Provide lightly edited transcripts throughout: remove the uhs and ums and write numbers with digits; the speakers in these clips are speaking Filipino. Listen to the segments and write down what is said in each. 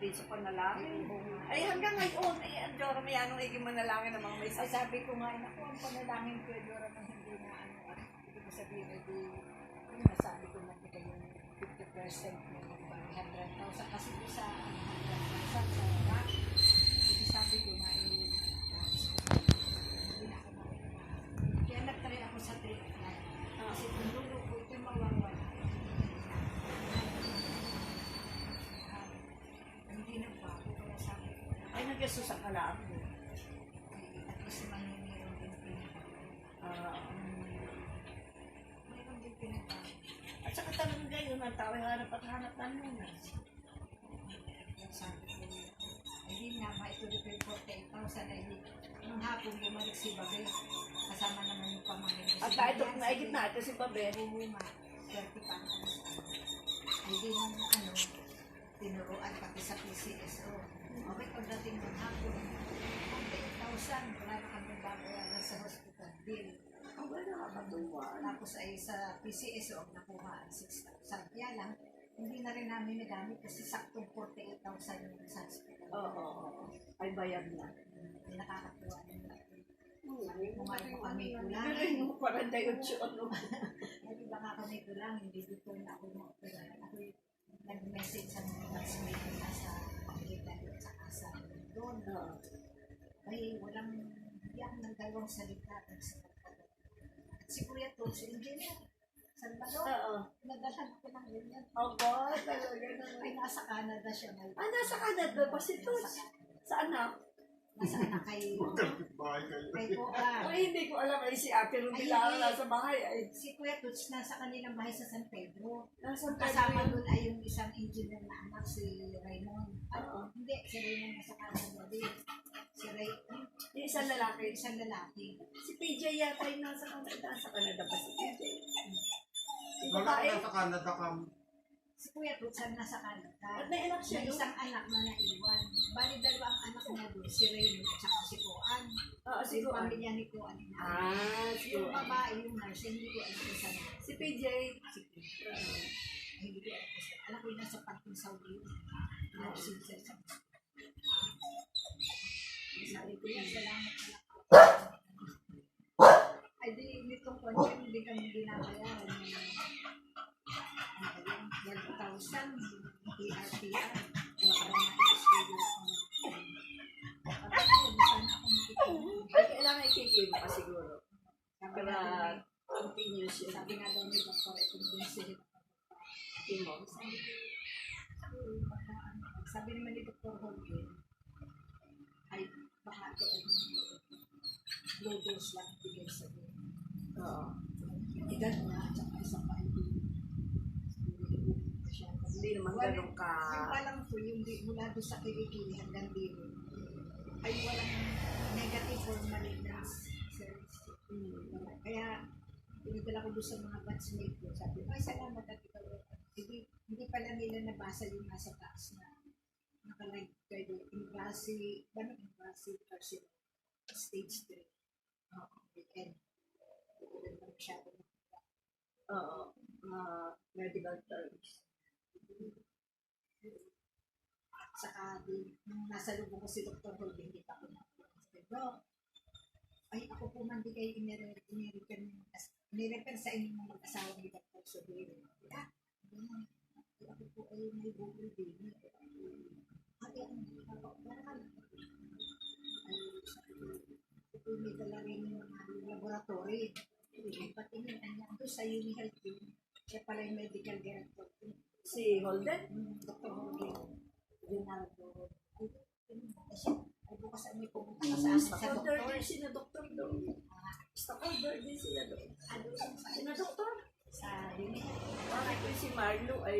din sa panalangin. Ay hanggang ngayon, ay ang Diyos may anong iging manalangin ng mga may Ay, sakit. sabi ko nga, naku, ang panalangin ko, Dora, nang hindi na ano, hindi ko sabihin, di, yung nasabi ko na kita yung 50% na yung 100,000, kasi di sa 100,000 sa Iraq, hindi sabi ko nga, hindi na ako makikita. Kaya nag-try ako sa treatment, kasi kung dulo ko, ito mawawala. Hindi na pa ako, kaya sabi ko, Ay nag-yeso sa kalaan mo. at least mayroon din pinagbago. Mayroon din pinagbago. At saka talagang ngayon, ang tao ay hanap at hanap ng lunas. Sabi ko, hindi nga, maituloy ko yung 48,000 ay nung hapon bumalik si Babe. Kasama naman yung pamangkin ko. At kahit ito naigit natin si Pabe. Oo nga, 30 pounds. Ay di nung ano, tinuruan pati sa PCSO. Okay, pagdating ng hapon, 48,000, wala na kami babayaran sa hospital bill. Ang wala nakakatuwa. Tapos ay sa PCSO ang nakuha ang 6,000. Kaya lang, hindi na rin namin nagamit kasi saktong 48,000 yung sa hospital. Oo. Ay bayad na. Hindi nakakatuwa nila. Kumain mo kami kulang. Pero yung 48 ano. Ay, di ba nga kami kulang, hindi dito na ako mo-opera. Ako nag-message sa mga classmate na sa pakita doon sa kasa. Doon, ay walang hiyak ng dalawang salita. At si Kuya Tol, si Engineer, Salvador, Oo. nagdahan ako ng ganyan. Aba, talaga naman. Ay, nasa Canada siya ngayon. Ah, nasa Canada ba si Tos? Sa anak? Nasa anak kay Poa. Ay, hindi ko alam. Ay, si Ate Rubila ang nasa bahay. Ay, Si Kuya Tuts nasa kanilang bahay sa San Pedro. nasa Kasama Pedro. doon ay yung isang engineer na anak, si Raymond. Oo. Hindi, si Raymond nasa Canada din. Si Raymond, Yung isang lalaki. isang lalaki. Si PJ yata yung nasa Canada. Sa Canada ba si PJ? Yung Wala babae. ka na sa Canada ka. Si Kuya Tuts ang nasa Canada. At may anak siya May doon. isang anak na naiwan. Bali, dalawa ang anak niya doon, si Raymond at saka si Kuan. Oo, si Yung Juan. pamilya ni Kuan. Si Yung Juan. babae, yung nurse, hindi ko alam kung saan. Si PJ. Hindi ko alam kung saan. Alam ko yung nasa Parking Saudi. Nursing sa isang. Sabi ko yan, salamat anak ko. Ay di, nitong kwanyan, hindi kami binabayaran. 12,000 PRPR. Kaya para na-studio ako. Para sana ako makikita. Ay, kailangan i-kikim pa siguro. Sabi Para nga daw ni- continuous yun. sabi nga daw ni Dr. Ikumbinsin. Kimo. Sabi naman ni Dr. Jorge, ay baka ito ay low dose lang bigay sa iyo. Oo. Edad na, at saka isa pa hindi. Hindi naman ganun ka. Yung palang po, yung mula doon sa kilikili hanggang dito, ay walang negative or malignance. Kaya, pinadala ko doon sa mga batchmate ko. Sabi ko, ay salamat at ikaw. Hindi pala nila nabasa yung nasa taas na nakalagay doon. Invasive, carcinoma, stage 3. Weekend. Hindi ko masyado na. Oo. Medical terms. Saka nung nasa lubong ko si Dr. Holden, hindi pa ako nakuha. Pero, ay ako po man di kayo inirefer sa inyong mga mag-asawa ni Dr. Sobero. Ako po ay may Google baby. Ay, parang ay, sabi ko, ito may dala rin yung mga laboratory. Pati yun, doon sa Unihealth yun. Siya pala yung medical director. Si Holden? Dr. Holden. Rinaldo. Ay, bukas ay may pumunta ka sa akin sa Stockholder doktor. din sila doktor doon. Stockholder din sila doon. Sino doktor? Sa Unihealth. Bakit ko si Marlo ay...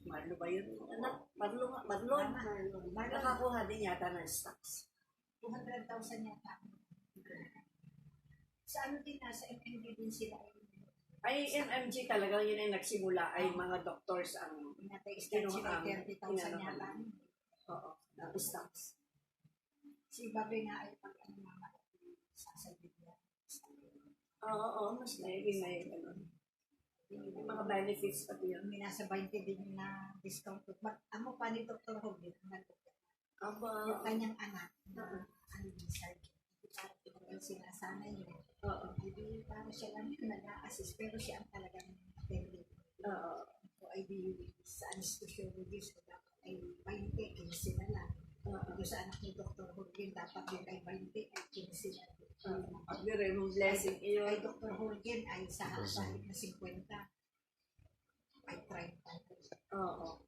Marlo ba yun? Anak? Marlon? Nakakuha din yata ng stocks. 200,000 yata. Sa ano din, sa MMD din sila. Ay, MMG talaga yun ay nagsimula ay mga doctors ang Pinatay sila Kinuha ang 30,000 yata. oo, ng stocks. Si Babe nga ay pag ano mga sasabi niya. Oo, mas may ganun. Yung mga benefits pati yun. May nasa 20 din na discount. Amo pa ni Dr. Hogan, Aba, Yung kanyang anak, ano yung sergeant. Parang ito sinasanay niya. oo, Hindi parang siya lang yung nag-a-assist, pero siya ang talagang attendant. oo, So, ay di sa anesthesiologist, dapat ay 20, 15 na lang. oo. Ito sa anak ni Dr. Horgen, dapat din ay 20, ay 15 na. Pag-gire mong blessing Ay iyon. Dr. Horgen ay sa halip na 50, ay 30. Oo.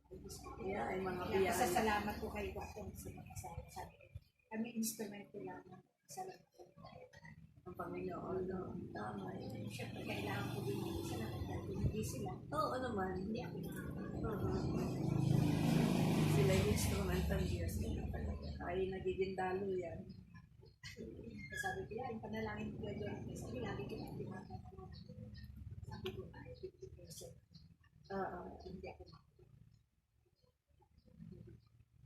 Yeah, ay mga Kaya biyahe. pasasalamat ko kay Dr. sa mga sabi. Kami instrumento lamang sa lahat. Ang Panginoon, no? Tama yun. Siyempre, kailangan ko din yung isa na kaya hindi sila. Oo naman. Hindi ako Oo. Sila yung instrumental Diyos. Kaya talaga. Ay, nagiging dalo yan. sabi ko, yung panalangin ko doon. Sabi, lagi ko na tinatanong. Sabi ko, ay 50%. Oo. Hindi ako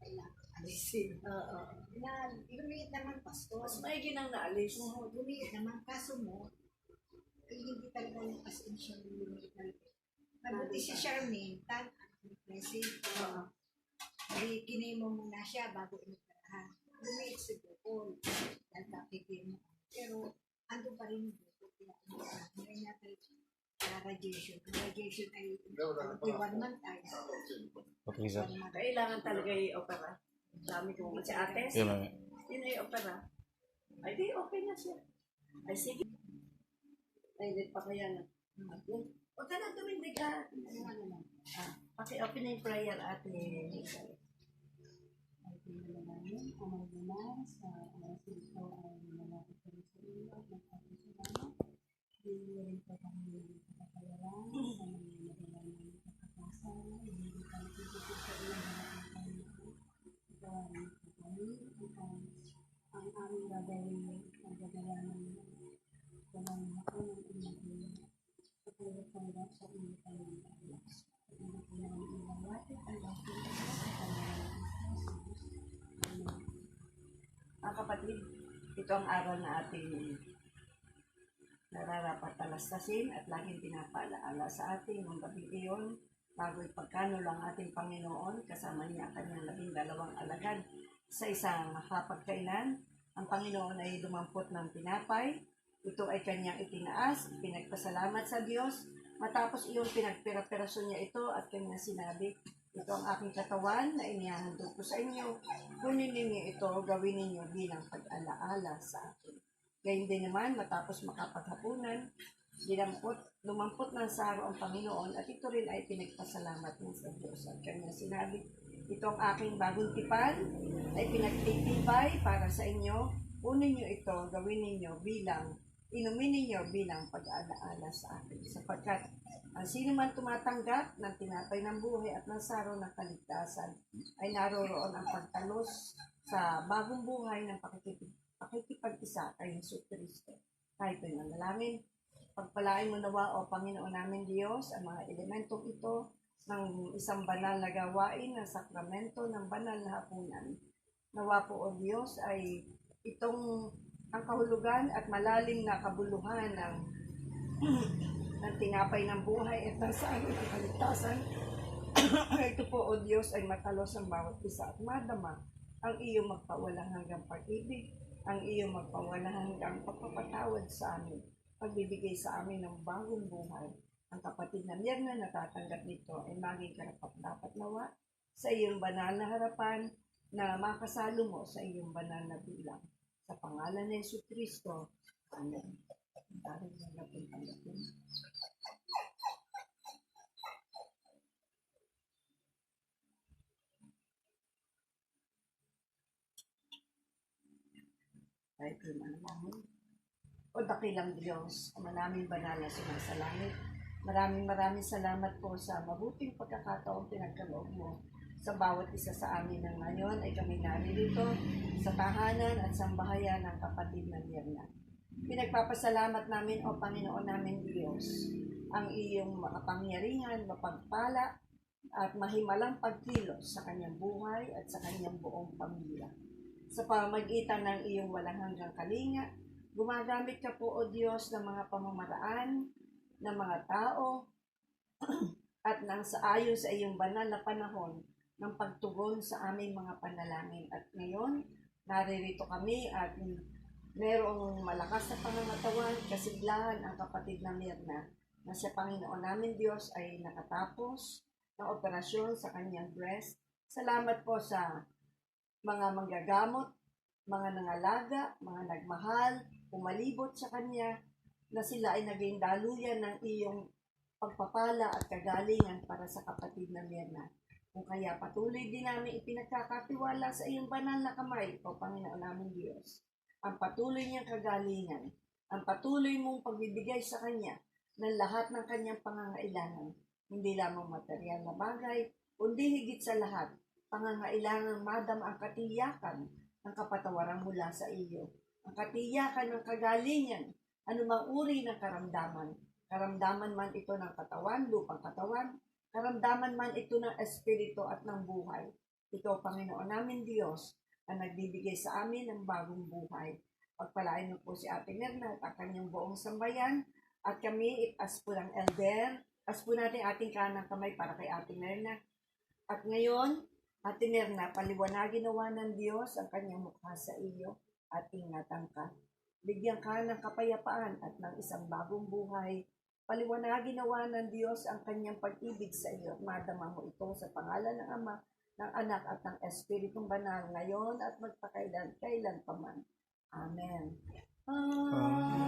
kailangan alisin. Oo. Na, lumiit naman, pastor. Mas maigi nang naalis. Oo, lumiit naman. Kaso mo, ay hindi talaga yung as in siya lumiit na lumiit. Mabuti si Charmaine, message. Oo. Ay, kinemo muna siya bago inoperahan. Lumiit si Bukol. Dahil kakikimo. Pero, ando pa rin yung Bukol. Ngayon natin, radiation. Radiation ay 1 month ay. Okay, sir. 1 month. Kailangan talaga i-opera. Dami ko si Ates. Yun lang. Yun ay opera. Ay, di, okay na siya. Ay, sige. Ay, hindi pa kaya na. Huwag ka na tumindig ha. Paki-open na yung prayer, ate. Ang aming gagawin ang gagawin ng pagkakatawa sa inyong pangalaman. Ang kailangan ilalapit ang bakit Mga kapatid, ito ang araw na ating nararapat talastasin at laging pinapaalaala sa atin ng gabi iyon bago ipagkanol ang ating Panginoon kasama niya ang kanyang 12 alagad sa isang hapagkainan. Ang Panginoon ay dumampot ng tinapay. Ito ay kanyang itinaas, pinagpasalamat sa Diyos. Matapos iyon, pinagpira-piraso niya ito at kanyang sinabi, ito ang aking katawan na inihahandog ko sa inyo. Kunin ninyo ito, gawin ninyo bilang pag-alaala sa akin. Gayun din naman, matapos makapaghapunan, lumampot ng saro ang Panginoon at ito rin ay pinagpasalamat niya sa Diyos. At kanyang sinabi, ito ang aking bagong tipan ay pinagtitibay para sa inyo. Kunin niyo ito, inumin ninyo bilang pag-alaala sa akin. Sapagkat ang sino man tumatanggap ng tinapay ng buhay at ng saro ng kaligtasan ay naroroon ang pagtalos sa bagong buhay ng pakikipag-isa kay Jesucristo. Kahit ay manalangin, pagpalain mo nawa o Panginoon namin Diyos ang mga elementong ito ng isang banal na gawain ng sakramento ng banal na hapunan. Nawa po o Diyos ay itong ang kahulugan at malalim na kabuluhan ng tinapay ng buhay at ng saro ng kaligtasan. Ito po o Diyos ay matalos ang bawat isa at madama ang iyong magpawalang hanggang pag-ibig, ang iyong magpawalang hanggang pagpapatawad sa amin, pagbibigay sa amin ng bagong buhay. Ang kapatid na Mirna na tatanggap nito ay maging karapat-dapat nawa sa iyong banal na harapan na makasalo mo sa iyong banal na bilang. Sa pangalan ni Jesucristo. Amen. Dahil tanggapin. Ay, manalangin. O dakilang Diyos, Ama naming banal na sumasalangit, maraming salamat po sa mabuting pagkakataong pinagkaloob mo sa bawat isa sa amin ng ngayon ay kami naririto sa tahanan at sambahayan ng kapatid na Mirna. Pinagpapasalamat namin o Panginoon namin Diyos ang iyong makapangyarihan, mapagpala at mahimalang pagkilos sa kanyang buhay at sa kanyang buong pamilya. Sa pamamagitan ng iyong walang hanggang kalinga, gumagamit ka po o Diyos ng mga pamamaraan ng mga tao at nang sa ayon sa iyong banal na panahon ng pagtugon sa aming mga panalangin. At ngayon, naririto kami at merong malakas na pangangatawan, kasiglahan ang kapatid na Mirna na siya Panginoon namin Diyos ay nakatapos ng operasyon sa kanyang breast. Salamat po sa mga manggagamot, mga nangalaga, mga nagmahal, pumalibot sa kanya, na sila ay naging daluyan ng iyong pagpapala at kagalingan para sa kapatid na Mirna. Kung kaya patuloy din namin ipinagkakatiwala sa iyong banal na kamay, o Panginoon namin Diyos, ang patuloy niyang kagalingan, ang patuloy mong pagbibigay sa kanya ng lahat ng kanyang pangangailangan, hindi lamang material na bagay, kundi higit sa lahat, pangangailangan madam ang katiyakan ng kapatawaran mula sa iyo, ang katiyakan ng kagalingan, anumang uri ng karamdaman, karamdaman man ito ng katawan, lupang katawan, karamdaman man ito ng espiritu at ng buhay. Ito, Panginoon namin Diyos, ang nagbibigay sa amin ng bagong buhay. Pagpalain mo po si Ate Mirna at ang kanyang buong sambayan, at kami, as po ng elder, as po natin ating kanang kamay para kay Ate Mirna. At ngayon, Ate Mirna, paliwanagin nawa ng Diyos ang kanyang mukha sa iyo at ingatan ka. Bigyan ka ng kapayapaan at ng isang bagong buhay. Paliwanagin nawa ng Diyos ang kanyang pag-ibig sa iyo. Madama mo ito sa pangalan ng Ama, ng Anak at ng Espiritong Banal, ngayon at magpakailan, kailan pa man. Amen. Amen.